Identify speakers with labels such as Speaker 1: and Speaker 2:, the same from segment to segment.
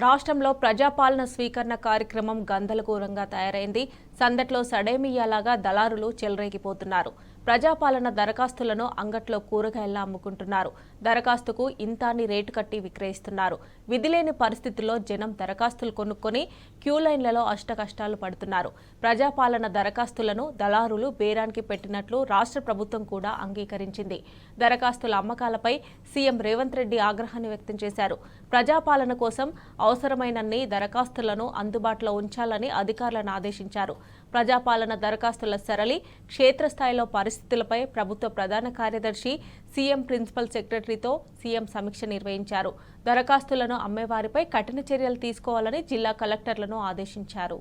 Speaker 1: రాష్ట్రంలో ప్రజాపాలన స్వీకరణ కార్యక్రమం గందరగోళంగా తయారైంది. సందట్లో సడేమియాలాగా దళారులు చెలరేగిపోతున్నారు. ప్రజాపాలన దరఖాస్తులను అంగట్లో కూరగాయల్లా అమ్ముకుంటున్నారు. దరఖాస్తుకు ఇంతాన్ని రేటు కట్టి విక్రయిస్తున్నారు. విధిలేని పరిస్థితుల్లో జనం దరఖాస్తులు కొనుక్కొని క్యూలైన్లలో అష్టకష్టాలు పడుతున్నారు. ప్రజాపాలన దరఖాస్తులను దళారులు బేరానికి పెట్టినట్లు రాష్ట్ర ప్రభుత్వం కూడా అంగీకరించింది. దరఖాస్తుల అమ్మకాలపై సీఎం రేవంత్ రెడ్డి ఆగ్రహాన్ని వ్యక్తం చేశారు. ప్రజాపాలన కోసం అవసరమైనన్ని దరఖాస్తులను అందుబాటులో ఉంచాలని అధికారులను ఆదేశించారు. ప్రజాపాలన దరఖాస్తుల సరళి క్షేత్రస్థాయిలో పరిస్థితులపై ప్రభుత్వ ప్రధాన కార్యదర్శి సీఎం ప్రిన్సిపల్ సెక్రటరీతో సీఎం సమీక్ష నిర్వహించారు. దరఖాస్తులను అమ్మేవారిపై కఠిన చర్యలు తీసుకోవాలని జిల్లా కలెక్టర్లను ఆదేశించారు.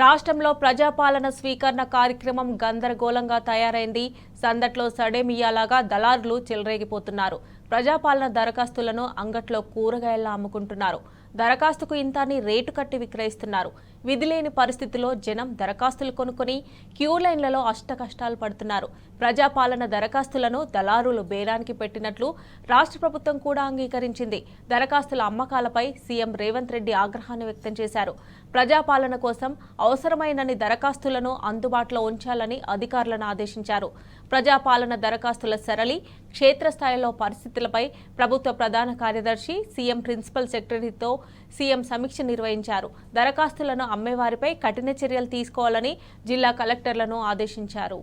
Speaker 1: రాష్ట్రంలో ప్రజాపాలన స్వీకరణ కార్యక్రమం గందరగోళంగా తయారైంది. సందట్లో సడేమియాలాగా దళారులు చెలరేగిపోతున్నారు. ప్రజాపాలన దరఖాస్తులను అంగట్లో కూరగాయల్లా అమ్ముకుంటున్నారు. దరఖాస్తుకు ఇంతాన్ని రేటు కట్టి విక్రయిస్తున్నారు. విధిలేని పరిస్థితుల్లో జనం దరఖాస్తులు కొనుక్కొని క్యూలైన్లలో అష్టకష్టాలు పడుతున్నారు. ప్రజాపాలన దరఖాస్తులను దళారులు బేరానికి పెట్టినట్లు రాష్ట్ర ప్రభుత్వం కూడా అంగీకరించింది. దరఖాస్తుల అమ్మకాలపై సీఎం రేవంత్ రెడ్డి ఆగ్రహాన్ని వ్యక్తం చేశారు. ప్రజాపాలన కోసం అవసరమైనన్ని దరఖాస్తులను అందుబాటులో ఉంచాలని అధికారులను ఆదేశించారు. ప్రజాపాలన దరఖాస్తుల సరళి క్షేత్రస్థాయిలో పరిస్థితులపై ప్రభుత్వ ప్రధాన కార్యదర్శి సీఎం ప్రిన్సిపల్ సెక్రటరీతో సీఎం సమీక్ష నిర్వహించారు. దరఖాస్తులను అమ్మేవారిపై కఠిన చర్యలు తీసుకోవాలని జిల్లా కలెక్టర్లను ఆదేశించారు.